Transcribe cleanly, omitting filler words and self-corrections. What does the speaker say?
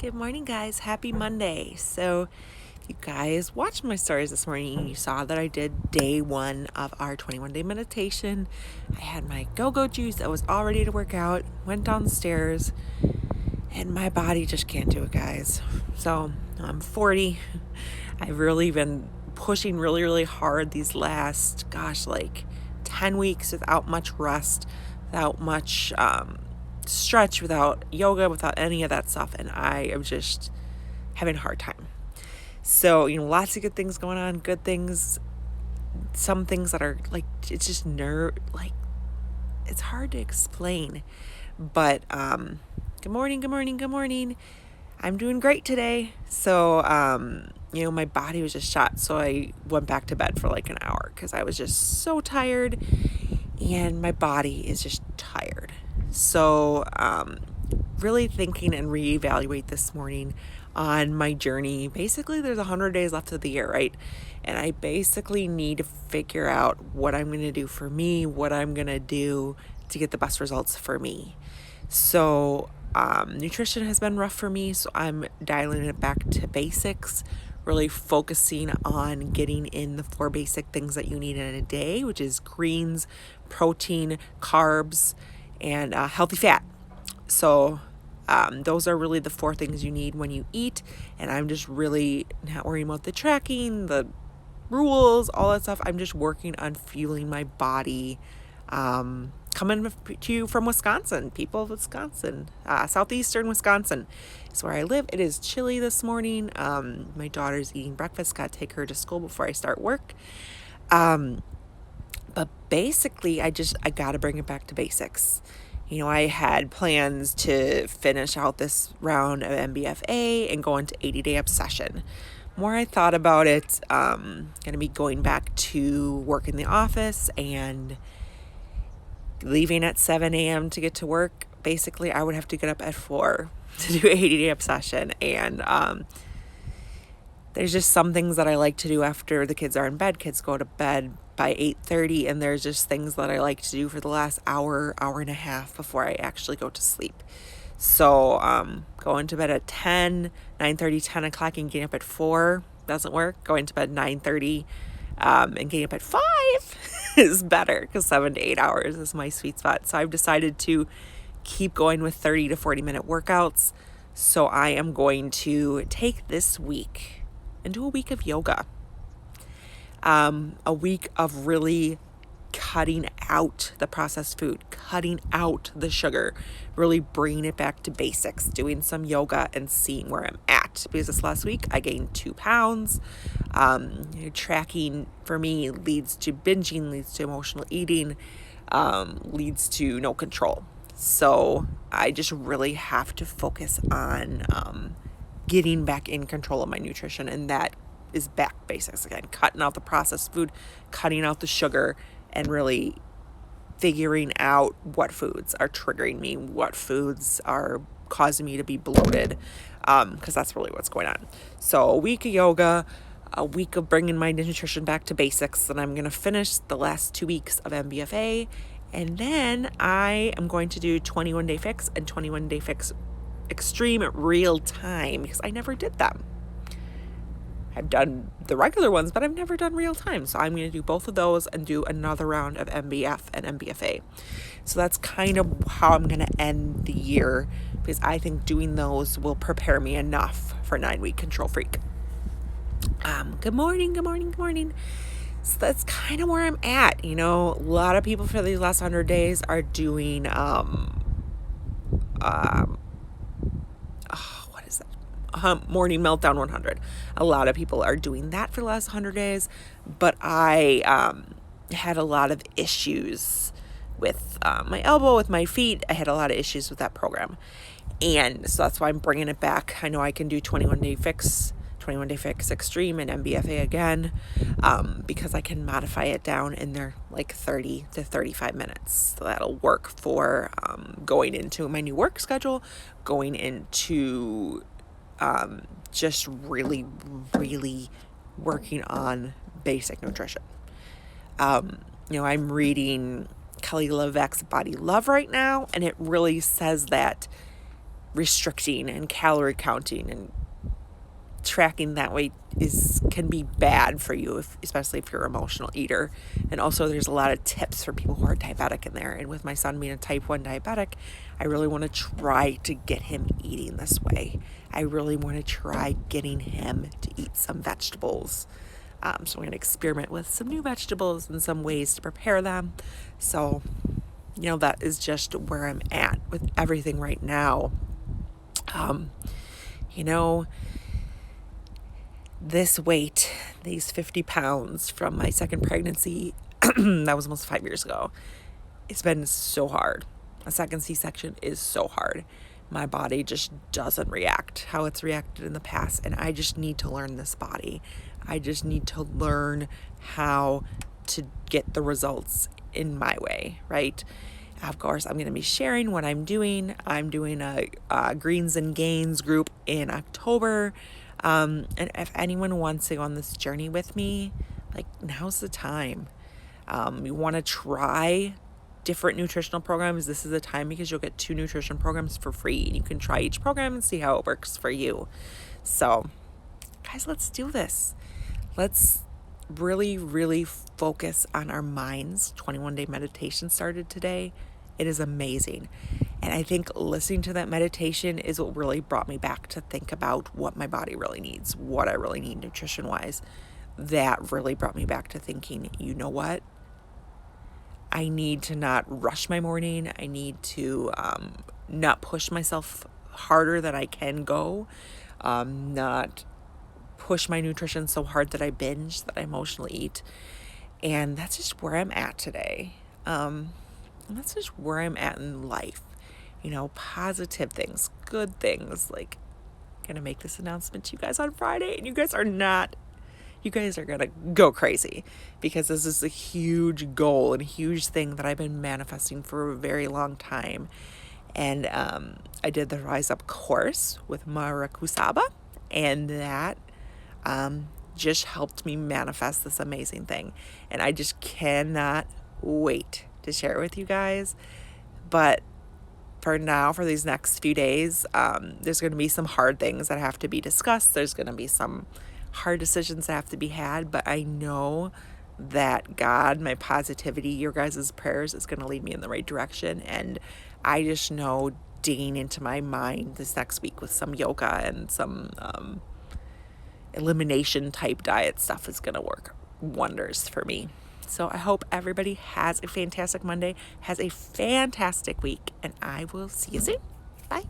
Good morning, guys. Happy Monday. So, if you guys watched my stories this morning, you saw that I did day 1 of our 21-day meditation. I had my go-go juice. I was all ready to work out, went downstairs, and my body just can't do it, guys. So, I'm 40. I've really been pushing really, really hard these last, 10 weeks without much rest, without much stretch, without yoga, without any of that stuff, and I am just having a hard time. So, lots of good things going on, good things, some things that are it's just it's hard to explain. But good morning. I'm doing great today. So, my body was just shot, so I went back to bed for an hour because I was just so tired, and my body is just tired. So, really thinking and reevaluate this morning on my journey. Basically, there's 100 days left of the year, right? And I basically need to figure out what I'm going to do for me, what I'm going to do to get the best results for me. So, nutrition has been rough for me, so I'm dialing it back to basics, really focusing on getting in the 4 basic things that you need in a day, which is greens, protein, carbs, and healthy fat. So those are really the 4 things you need when you eat, and I'm just really not worrying about the tracking, the rules, all that stuff. I'm just working on fueling my body. Coming to you from Wisconsin, people of Wisconsin, southeastern Wisconsin is where I live. It is chilly this morning. My daughter's eating breakfast. Got to take her to school before I start work. But basically, I got to bring it back to basics. I had plans to finish out this round of MBFA and go into 80-day obsession. More I thought about it, going to be going back to work in the office and leaving at 7 a.m. to get to work. Basically, I would have to get up at 4 to do 80-day obsession. And there's just some things that I like to do after the kids are in bed. Kids go to bed by 8:30, and there's just things that I like to do for the last hour and a half before I actually go to sleep. So going to bed at 9:30, 10 o'clock and getting up at 4 doesn't work. Going to bed 9:30 and getting up at 5 is better, because 7 to 8 hours is my sweet spot. So I've decided to keep going with 30 to 40 minute workouts. So I am going to take this week and do a week of yoga. A week of really cutting out the processed food, cutting out the sugar, really bringing it back to basics, doing some yoga and seeing where I'm at. Because this last week I gained 2 pounds. Tracking for me leads to binging, leads to emotional eating, leads to no control. So I just really have to focus on getting back in control of my nutrition, and that is back basics again, cutting out the processed food, cutting out the sugar, and really figuring out what foods are triggering me, what foods are causing me to be bloated, because that's really what's going on. So a week of yoga, a week of bringing my nutrition back to basics, and I'm going to finish the last 2 weeks of MBFA, and then I am going to do 21-day fix and 21-day fix extreme real time, because I never did them. I've done the regular ones, but I've never done real time. So I'm going to do both of those and do another round of MBF and MBFA. So that's kind of how I'm going to end the year, because I think doing those will prepare me enough for 9-week Control Freak. Good morning. So that's kind of where I'm at. A lot of people for these last 100 days are doing, morning Meltdown 100. A lot of people are doing that for the last 100 days, but I had a lot of issues with my elbow, with my feet. I had a lot of issues with that program, and so that's why I'm bringing it back. I know I can do 21-day fix extreme, and MBFA again, because I can modify it down in there 30 to 35 minutes. So that'll work for going into my new work schedule, going into just really, really working on basic nutrition. I'm reading Kelly LeVeque's Body Love right now, and it really says that restricting and calorie counting and tracking that way can be bad for you, especially if you're an emotional eater. And also there's a lot of tips for people who are diabetic in there. And with my son being a type 1 diabetic, I really want to try to get him eating this way. I really want to try getting him to eat some vegetables. So I'm going to experiment with some new vegetables and some ways to prepare them. So, that is just where I'm at with everything right now. This weight, these 50 pounds from my second pregnancy, that was almost 5 years ago. It's been so hard. A second C-section is so hard. My body just doesn't react how it's reacted in the past. And I just need to learn this body. I just need to learn how to get the results in my way, right? Of course, I'm going to be sharing what I'm doing. I'm doing a Greens and Gains group in October. And if anyone wants to go on this journey with me, now's the time. You want to try different nutritional programs, this is the time, because you'll get 2 nutrition programs for free. And you can try each program and see how it works for you. So, guys, let's do this. Let's really, really focus on our minds. 21-day meditation started today. It is amazing. And I think listening to that meditation is what really brought me back to think about what my body really needs, what I really need nutrition-wise. That really brought me back to thinking, you know what? I need to not rush my morning. I need to not push myself harder than I can go. Not push my nutrition so hard that I binge, that I emotionally eat. And that's just where I'm at today. And that's just where I'm at in life. Positive things, good things. Gonna make this announcement to you guys on Friday, and you guys are gonna go crazy, because this is a huge goal and a huge thing that I've been manifesting for a very long time. And I did the Rise Up course with Mara Kusaba, and that just helped me manifest this amazing thing. And I just cannot wait to share it with you guys. But for now, for these next few days, there's going to be some hard things that have to be discussed. There's going to be some hard decisions that have to be had. But I know that God, my positivity, your guys' prayers is going to lead me in the right direction. And I just know digging into my mind this next week with some yoga and some elimination type diet stuff is going to work wonders for me. So I hope everybody has a fantastic Monday, has a fantastic week, and I will see you soon. Bye.